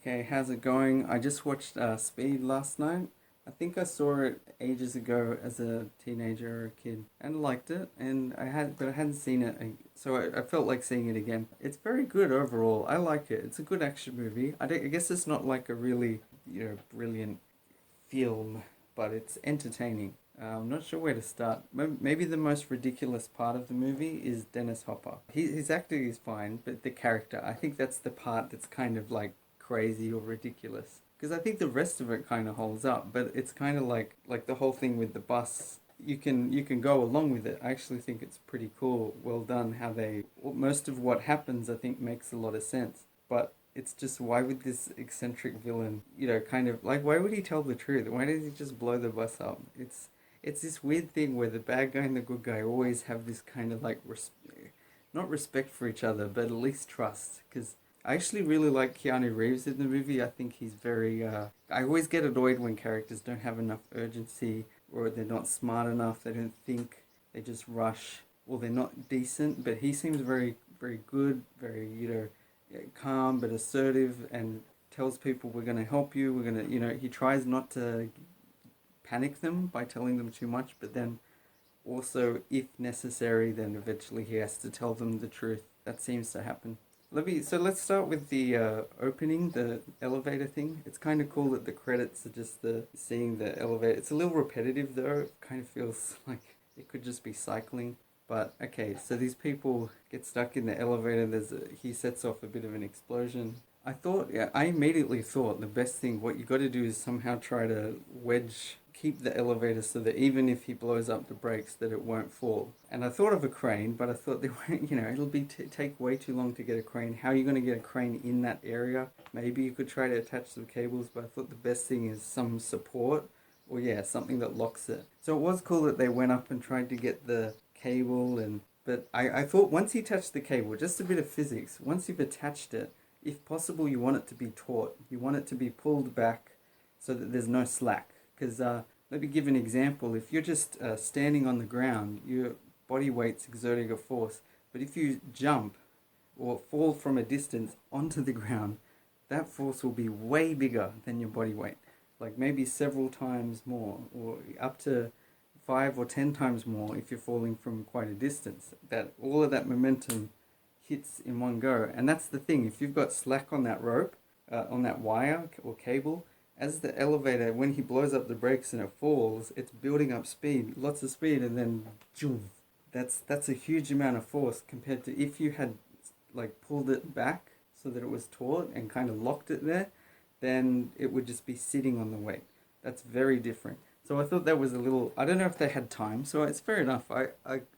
Okay, how's it going? I just watched Speed last night. I think I saw it ages ago as a teenager or a kid and liked it, and but I hadn't seen it, so I felt like seeing it again. It's very good overall. I like it. It's a good action movie. I guess it's not like a really, brilliant film, but it's entertaining. I'm not sure where to start. Maybe the most ridiculous part of the movie is Dennis Hopper. His acting is fine, but the character, I think that's the part that's kind of like crazy or ridiculous. Because I think the rest of it kind of holds up, but it's kind of like the whole thing with the bus. You can go along with it. I actually think it's pretty cool. Well done. How they most of what happens, I think, makes a lot of sense. But it's just, why would this eccentric villain, kind of like, why would he tell the truth? Why does he just blow the bus up? It's this weird thing where the bad guy and the good guy always have this kind of like not respect for each other, but at least trust. Because I actually really like Keanu Reeves in the movie. I think he's very. I always get annoyed when characters don't have enough urgency, or they're not smart enough. They don't think. They just rush, or they're not decent. But he seems very, very good. Very, calm but assertive, and tells people, we're going to help you. We're going to. He tries not to panic them by telling them too much, but then also, if necessary, then eventually he has to tell them the truth. That seems to happen. Let's start with the opening, the elevator thing. It's kind of cool that the credits are just the seeing the elevator. It's a little repetitive though. It kind of feels like it could just be cycling. But okay, so these people get stuck in the elevator. He sets off a bit of an explosion. I immediately thought the best thing, what you got to do is somehow try to keep the elevator so that even if he blows up the brakes, that it won't fall. And I thought of a crane, but I thought they won't, it'll take way too long to get a crane. How are you going to get a crane in that area? Maybe you could try to attach some cables, but I thought the best thing is some support, or yeah, something that locks it. So it was cool that they went up and tried to get the cable, but I thought once he touched the cable, just a bit of physics, once you've attached it, if possible, you want it to be taut. You want it to be pulled back so that there's no slack. Because let me give an example. If you're just standing on the ground, your body weight's exerting a force. But if you jump or fall from a distance onto the ground, that force will be way bigger than your body weight. Like maybe several times more, or up to 5 or 10 times more if you're falling from quite a distance. That all of that momentum hits in one go. And that's the thing. If you've got slack on that rope, on that wire or cable, as the elevator, when he blows up the brakes and it falls, it's building up speed, lots of speed, and then zoom. That's a huge amount of force compared to if you had like pulled it back so that it was taut and kind of locked it there, then it would just be sitting on the weight. That's very different. So I thought that was a little. I don't know if they had time, so it's fair enough. I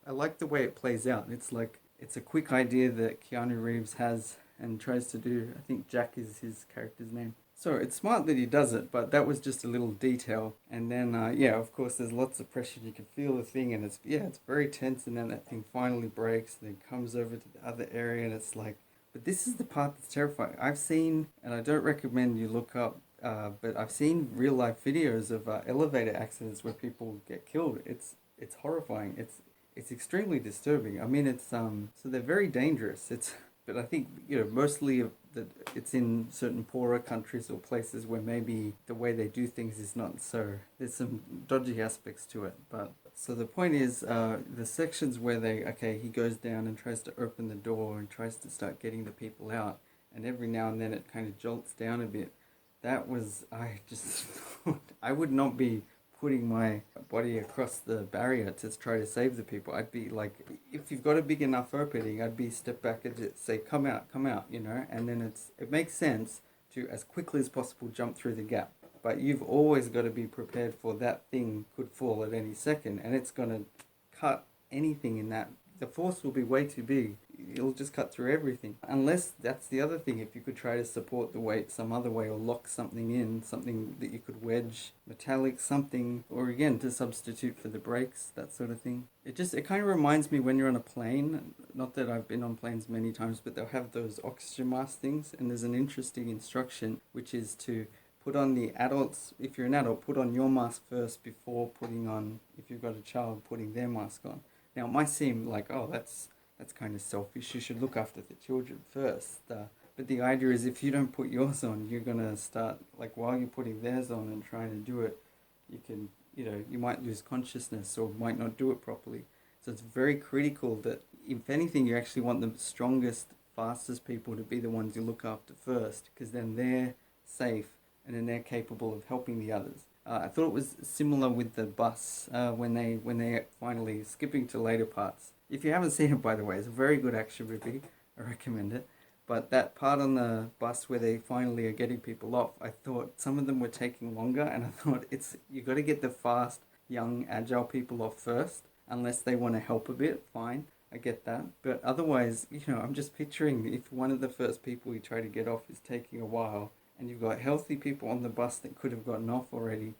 like the way it plays out. It's like it's a quick idea that Keanu Reeves has and tries to do. I think Jack is his character's name. So it's smart that he does it, but that was just a little detail. And then, yeah, of course, there's lots of pressure. You can feel the thing, and it's very tense. And then that thing finally breaks, and then comes over to the other area, and it's like, but this is the part that's terrifying. I've seen, and I don't recommend you look up, but I've seen real life videos of elevator accidents where people get killed. It's horrifying. It's extremely disturbing. I mean, so they're very dangerous. But I think mostly that it's in certain poorer countries or places where maybe the way they do things is not so. There's some dodgy aspects to it. But so the point is, the sections where he goes down and tries to open the door and tries to start getting the people out, and every now and then it kind of jolts down a bit. I just I would not be putting my body across the barrier to try to save the people. I'd be like, if you've got a big enough opening, I'd be step back and just say, come out, and then it makes sense to, as quickly as possible, jump through the gap. But you've always got to be prepared for that thing could fall at any second, and it's going to cut anything in that. The force will be way too big. It'll just cut through everything. Unless that's the other thing, if you could try to support the weight some other way, or lock something in, something that you could wedge, metallic, something, or again, to substitute for the brakes, that sort of thing. It kind of reminds me when you're on a plane, not that I've been on planes many times, but they'll have those oxygen mask things, and there's an interesting instruction, which is to put on the adults, if you're an adult, put on your mask first before putting on, if you've got a child, putting their mask on. Now, it might seem like, oh, that's kind of selfish. You should look after the children first. But the idea is if you don't put yours on, you're gonna start like while you're putting theirs on and trying to do it, you can you might lose consciousness or might not do it properly. So it's very critical that if anything, you actually want the strongest, fastest people to be the ones you look after first, because then they're safe and then they're capable of helping the others. I thought it was similar with the bus when they finally skipping to later parts. If you haven't seen it, by the way, it's a very good action movie. I recommend it. But that part on the bus where they finally are getting people off, I thought some of them were taking longer, and I thought it's you got to get the fast, young, agile people off first, unless they want to help a bit. Fine, I get that. But otherwise, I'm just picturing if one of the first people you try to get off is taking a while, and you've got healthy people on the bus that could have gotten off already.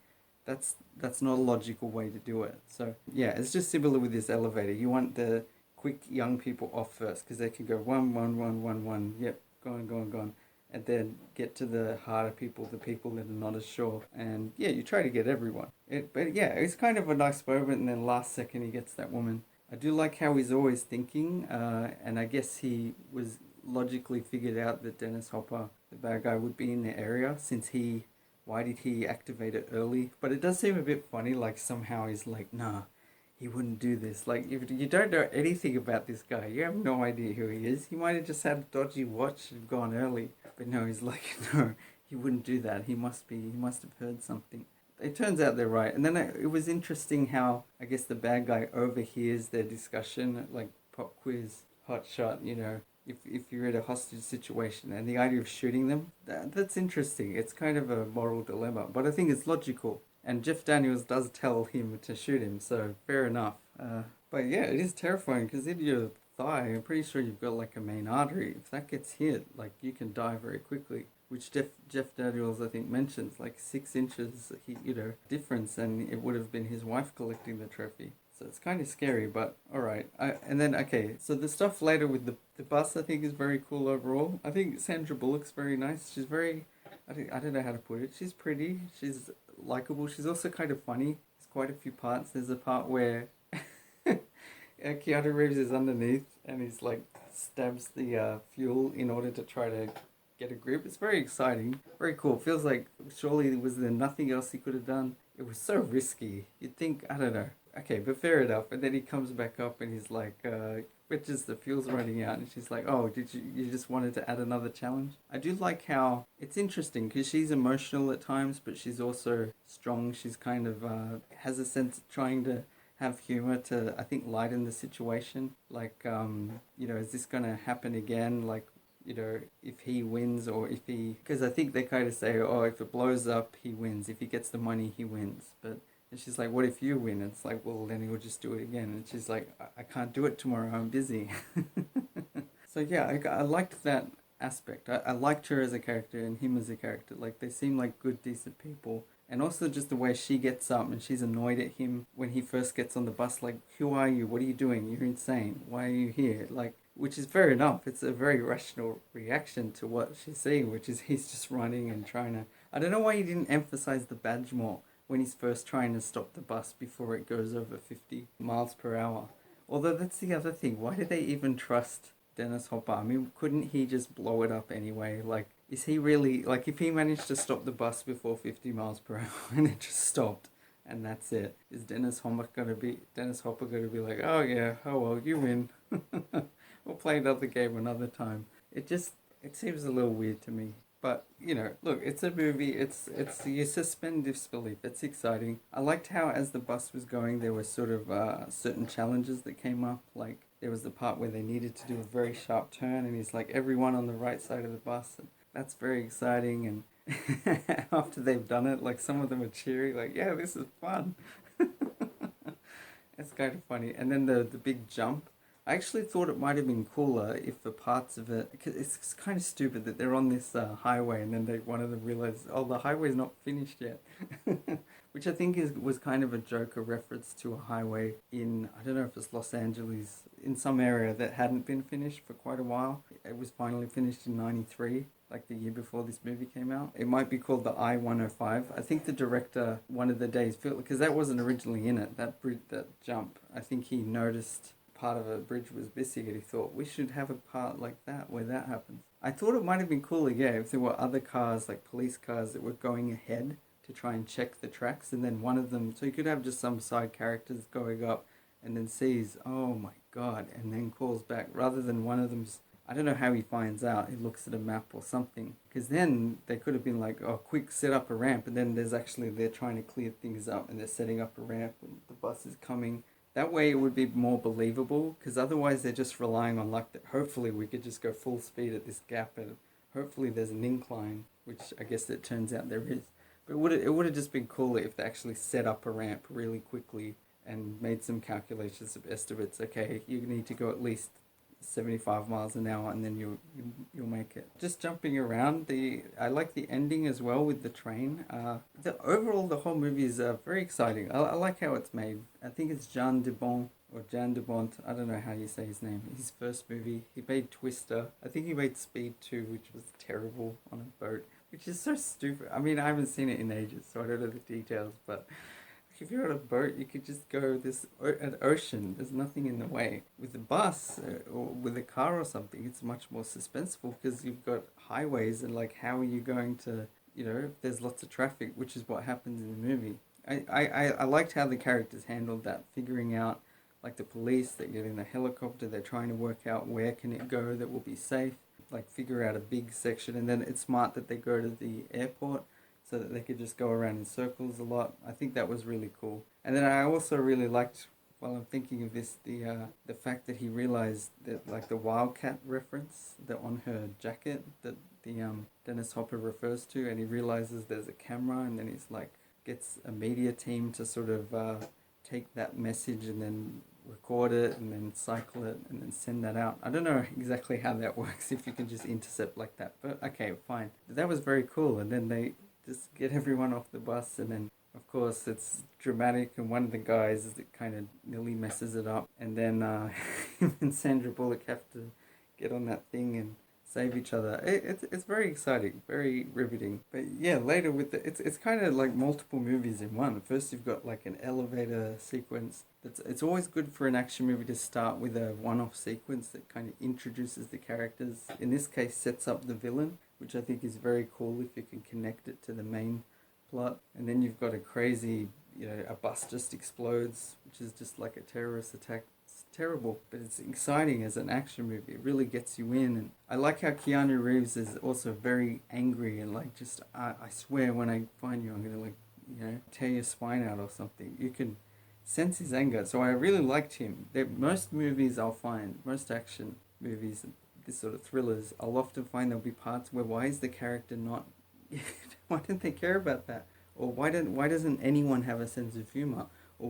That's not a logical way to do it. So yeah, it's just similar with this elevator. You want the quick young people off first because they can go one, one, one, one, one. Yep, gone, gone, gone. And then get to the harder people, the people that are not as sure. And yeah, you try to get everyone. But yeah, it's kind of a nice moment. And then last second, he gets that woman. I do like how he's always thinking. And I guess he was logically figured out that Dennis Hopper, the bad guy, would be in the area since why did he activate it early? But it does seem a bit funny, like somehow he's like, nah, he wouldn't do this. Like, if you don't know anything about this guy, you have no idea who he is. He might have just had a dodgy watch and gone early. But no, he's like, no, he wouldn't do that. He must have heard something. It turns out they're right. And then it was interesting how, I guess, the bad guy overhears their discussion, like pop quiz, hot shot, if you're in a hostage situation and the idea of shooting them, that's interesting. It's kind of a moral dilemma, but I think it's logical. And Jeff Daniels does tell him to shoot him, so fair enough. But yeah, it is terrifying because in your thigh, I'm pretty sure you've got like a main artery. If that gets hit, like you can die very quickly. Which Jeff Daniels I think mentions like 6 inches, difference, and it would have been his wife collecting the trophy. So it's kind of scary, but alright. And then, okay, so the stuff later with the bus I think is very cool overall. I think Sandra Bullock's very nice. She's very, I don't know how to put it. She's pretty, she's likable. She's also kind of funny. There's quite a few parts. There's a part where Keanu Reeves is underneath and he's like stabs the fuel in order to try to get a grip. It's very exciting, very cool. Feels like surely was there nothing else he could have done. It was so risky. You'd think, I don't know. Okay, but fair enough. And then he comes back up and he's like, Bitches, the fuel's running out. And she's like, oh, did you just wanted to add another challenge? I do like how it's interesting because she's emotional at times, but she's also strong. She's kind of has a sense of trying to have humor to, I think, lighten the situation. Like, is this going to happen again? Like, if he wins or if he... Because I think they kind of say, oh, if it blows up, he wins. If he gets the money, he wins. But... And she's like, what if you win? And it's like, well, then he'll just do it again. And she's like, I can't do it tomorrow. I'm busy. So yeah, I liked that aspect. I liked her as a character and him as a character. Like, they seem like good, decent people. And also just the way she gets up and she's annoyed at him when he first gets on the bus. Like, who are you? What are you doing? You're insane. Why are you here? Like, which is fair enough. It's a very rational reaction to what she's saying, which is he's just running and trying to... I don't know why he didn't emphasize the badge more when he's first trying to stop the bus before it goes over 50 miles per hour. Although that's the other thing. Why do they even trust Dennis Hopper? I mean, couldn't he just blow it up anyway? Like, is he really... Like, if he managed to stop the bus before 50 miles per hour and it just stopped and that's it, is Dennis Hopper going to be like, oh yeah, oh well, you win. We'll play another game another time. It seems a little weird to me. But, look, it's a movie, it's you suspend disbelief, it's exciting. I liked how as the bus was going there were sort of certain challenges that came up, like there was the part where they needed to do a very sharp turn and he's like, everyone on the right side of the bus, and that's very exciting. And after they've done it, like some of them are cheery, like, yeah, this is fun. It's kind of funny. And then the big jump. I actually thought it might have been cooler if the parts of it... Cause it's kind of stupid that they're on this highway and then one of them realizes, oh, the highway's not finished yet. Which I think was kind of a joke, a reference to a highway in, I don't know if it's Los Angeles, in some area that hadn't been finished for quite a while. It was finally finished in 93, like the year before this movie came out. It might be called the I-105. I think the director, one of the days, because that wasn't originally in it, that jump. I think he noticed... part of a bridge was missing and he thought we should have a part like that where that happens. I thought it might have been cooler, yeah, if there were other cars, like police cars, that were going ahead to try and check the tracks, and then one of them, so you could have just some side characters going up and then sees, oh my god, and then calls back, rather than one of them's, I don't know how he finds out, he looks at a map or something, because then they could have been like, oh, quick, set up a ramp, and then there's actually, they're trying to clear things up, and they're setting up a ramp, and the bus is coming. That way it would be more believable, because otherwise they're just relying on luck that hopefully we could just go full speed at this gap, and hopefully there's an incline, which I guess it turns out there is. But it would have just been cooler if they actually set up a ramp really quickly and made some calculations of estimates. Okay, you need to go at least 75 miles an hour, and then you'll make it. Just jumping around, I like the ending as well with the train. The whole movie is very exciting. I like how it's made. I think it's Jean Debon or Jan de Bont. I don't know how you say his name. His first movie, he made Twister. I think he made Speed 2, which was terrible, on a boat, which is so stupid. I mean, I haven't seen it in ages, so I don't know the details, but if you're on a boat, you could just go an ocean. There's nothing in the way. With a bus or with a car or something, it's much more suspenseful, because you've got highways, and like, how are you going to, if there's lots of traffic, which is what happens in the movie. I liked how the characters handled that, figuring out, like the police, they get in a helicopter, they're trying to work out where can it go that will be safe, like figure out a big section, and then it's smart that they go to the airport so that they could just go around in circles a lot. I think that was really cool. And then I also really liked, while I'm thinking of this, the fact that he realized that, like, the Wildcat reference that on her jacket that the Dennis Hopper refers to, and he realizes there's a camera, and then he's like, gets a media team to sort of take that message and then record it and then cycle it and then send that out. I don't know exactly how that works, if you can just intercept like that, but okay, fine. That was very cool. And then they just get everyone off the bus, and then of course it's dramatic, and one of the guys that kind of nearly messes it up, and then him and Sandra Bullock have to get on that thing and save each other. It's very exciting, very riveting. But yeah, later with it's kind of like multiple movies in one. First you've got like an elevator sequence. It's always good for an action movie to start with a one-off sequence that kind of introduces the characters. In this case, sets up the villain, which I think is very cool if you can connect it to the main plot. And then you've got a crazy, a bus just explodes, which is just like a terrorist attack. It's terrible, but it's exciting as an action movie. It really gets you in. And I like how Keanu Reeves is also very angry, and like, just, I swear when I find you, I'm going to, like, tear your spine out or something. You can sense his anger. So I really liked him. Most movies I'll find, most action movies, this sort of thrillers, I'll often find there'll be parts where, why is the character not, why don't they care about that? Or why doesn't anyone have a sense of humor? Or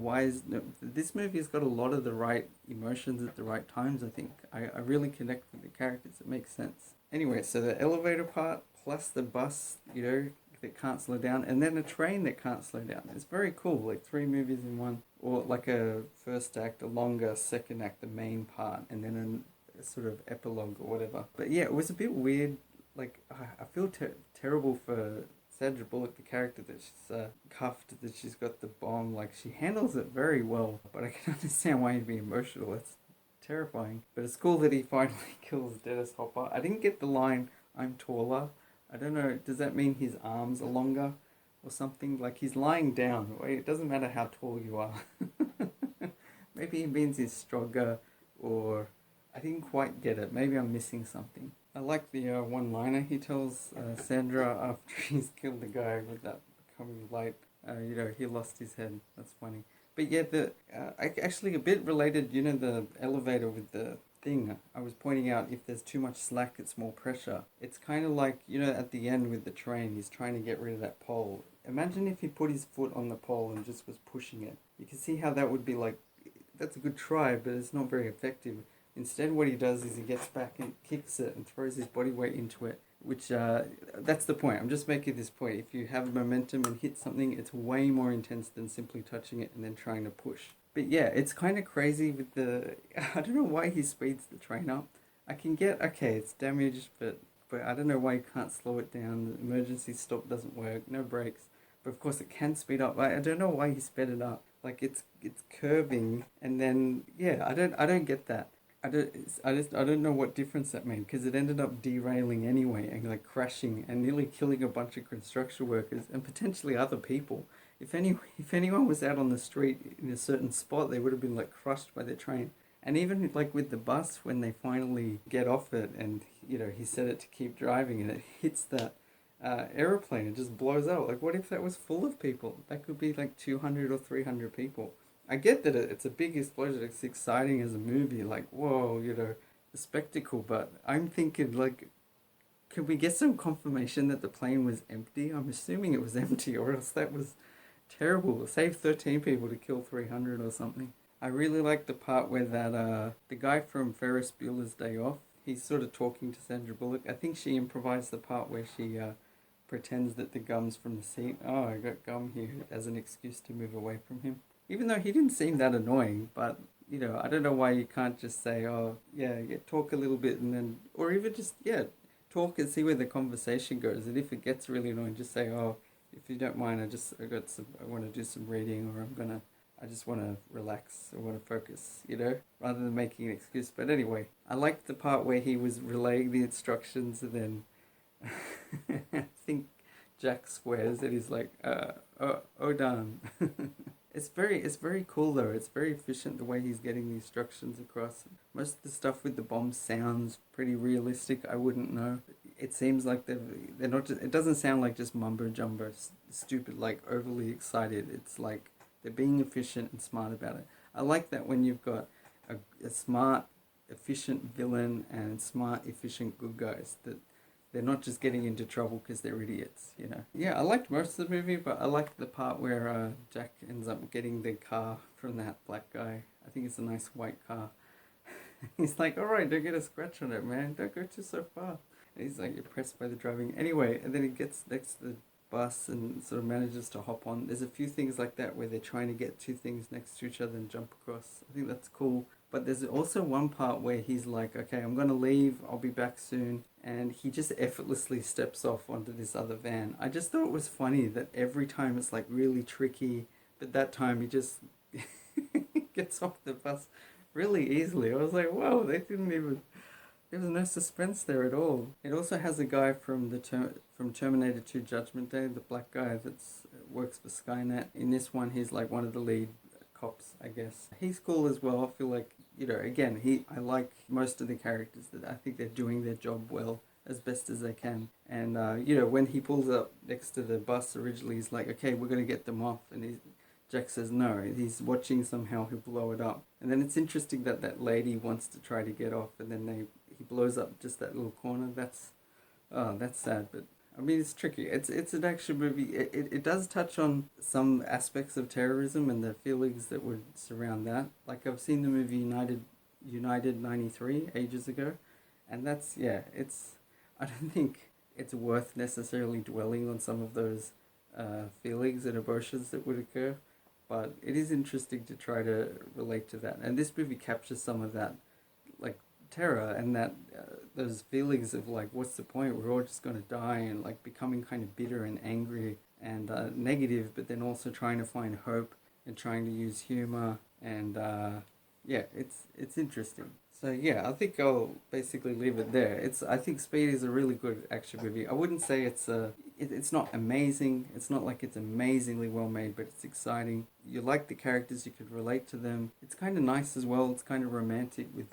this movie has got a lot of the right emotions at the right times, I think. I really connect with the characters. It makes sense. Anyway, so the elevator part, plus the bus, that can't slow down, and then a train that can't slow down. It's very cool, like 3 movies in one. Or like a first act, a longer second act, the main part, and then a sort of epilogue or whatever. But yeah, it was a bit weird. Like, I feel terrible for Sandra Bullock, the character that she's cuffed, that she's got the bomb. Like, she handles it very well, but I can understand why he'd be emotional. It's terrifying. But it's cool that he finally kills Dennis Hopper. I didn't get the line, "I'm taller." I don't know, does that mean his arms are longer or something? Like, he's lying down. It doesn't matter how tall you are. Maybe he means he's stronger, or I didn't quite get it. Maybe I'm missing something. I like the one-liner he tells Sandra after he's killed the guy with that becoming light. He lost his head. That's funny. But yeah, actually a bit related, the elevator with the thing. I was pointing out, if there's too much slack, it's more pressure. It's kind of like, at the end with the train, he's trying to get rid of that pole. Imagine if he put his foot on the pole and just was pushing it. You can see how that would be like, that's a good try, but it's not very effective. Instead, what he does is he gets back and kicks it and throws his body weight into it, which, that's the point. I'm just making this point. If you have momentum and hit something, it's way more intense than simply touching it and then trying to push. But yeah, it's kind of crazy with I don't know why he speeds the train up. I can get, okay, it's damaged, but I don't know why you can't slow it down. The emergency stop doesn't work, no brakes. But of course it can speed up. I don't know why he sped it up. Like, it's curving, and then, yeah, I don't get that. I don't know what difference that made because it ended up derailing anyway and like crashing and nearly killing a bunch of construction workers and potentially other people. If anyone was out on the street in a certain spot, they would have been like crushed by the train. And even like with the bus, when they finally get off it and he set it to keep driving and it hits that aeroplane, it just blows out. Like, what if that was full of people? That could be like 200 or 300 people. I get that it's a big explosion. It's exciting as a movie, like whoa, the spectacle. But I'm thinking, like, could we get some confirmation that the plane was empty? I'm assuming it was empty, or else that was terrible. Save 13 people to kill 300 or something. I really like the part where that the guy from Ferris Bueller's Day Off, he's sort of talking to Sandra Bullock. I think she improvised the part where she pretends that the gum's from the seat. Oh, I got gum here as an excuse to move away from him. Even though he didn't seem that annoying, but I don't know why you can't just say, oh, yeah, talk a little bit and then, or even just, talk and see where the conversation goes. And if it gets really annoying, just say, oh, if you don't mind, I want to do some reading, or I just want to relax, I want to focus, rather than making an excuse. But anyway, I liked the part where he was relaying the instructions and then I think Jack swears and he's like, oh darn. It's very cool though. It's very efficient the way he's getting the instructions across. Most of the stuff with the bombs sounds pretty realistic. I wouldn't know. It seems like they're not just, it doesn't sound like just mumbo jumbo, stupid, like overly excited. It's like they're being efficient and smart about it. I like that when you've got a smart, efficient villain and smart, efficient good guys, that they're not just getting into trouble because they're idiots. Yeah, I liked most of the movie, but I liked the part where Jack ends up getting the car from that black guy. I think it's a nice white car. He's like, all right, don't get a scratch on it, man. Don't go too so far. And he's like impressed by the driving. Anyway, and then he gets next to the bus and sort of manages to hop on. There's a few things like that where they're trying to get two things next to each other and jump across. I think that's cool. But there's also one part where he's like, okay, I'm going to leave. I'll be back soon. And he just effortlessly steps off onto this other van. I just thought it was funny that every time it's like really tricky, but that time he just gets off the bus really easily. I was like, whoa, they didn't even. There was no suspense there at all. It also has a guy from from Terminator 2 Judgment Day, the black guy that's works for Skynet. In this one, he's like one of the lead cops, I guess. He's cool as well. I feel like, again, I like most of the characters that I think they're doing their job well as best as they can. And, when he pulls up next to the bus originally, he's like, okay, we're going to get them off. And Jack says no. He's watching somehow he'll blow it up. And then it's interesting that that lady wants to try to get off and then he blows up just that little corner. That's sad, but I mean, it's tricky. It's an action movie. It does touch on some aspects of terrorism and the feelings that would surround that. Like, I've seen the movie United 93 ages ago, and it's I don't think it's worth necessarily dwelling on some of those feelings and emotions that would occur, but it is interesting to try to relate to that. And this movie captures some of that, like terror and that those feelings of like, what's the point? We're all just going to die, and like becoming kind of bitter and angry and negative, but then also trying to find hope and trying to use humor. And it's interesting. So yeah, I think I'll basically leave it there. I think Speed is a really good action movie. I wouldn't say it's not amazing. It's not like it's amazingly well made, but it's exciting. You like the characters, you could relate to them. It's kind of nice as well. It's kind of romantic with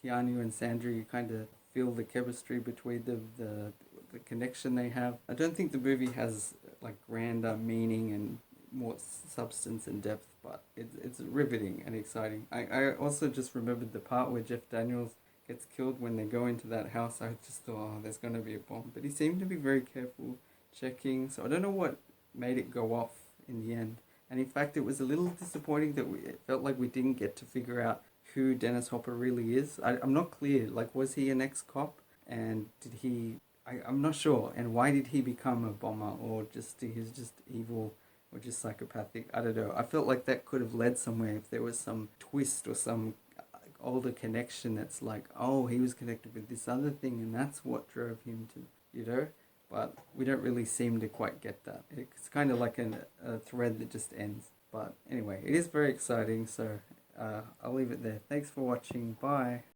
Keanu and Sandra. You kind of feel the chemistry between them, the connection they have. I don't think the movie has like grander meaning and more substance and depth, but it's riveting and exciting. I also just remembered the part where Jeff Daniels gets killed when they go into that house. I just thought, oh, there's going to be a bomb. But he seemed to be very careful checking, so I don't know what made it go off in the end. And in fact, it was a little disappointing that it felt like we didn't get to figure out who Dennis Hopper really is. I'm not clear. Like, was he an ex-cop? And did he... I'm not sure. And why did he become a bomber? Or just he's just evil or just psychopathic? I don't know. I felt like that could have led somewhere if there was some twist or some older connection that's like, oh, he was connected with this other thing and that's what drove him to, But we don't really seem to quite get that. It's kind of like a thread that just ends. But anyway, it is very exciting, so I'll leave it there. Thanks for watching. Bye.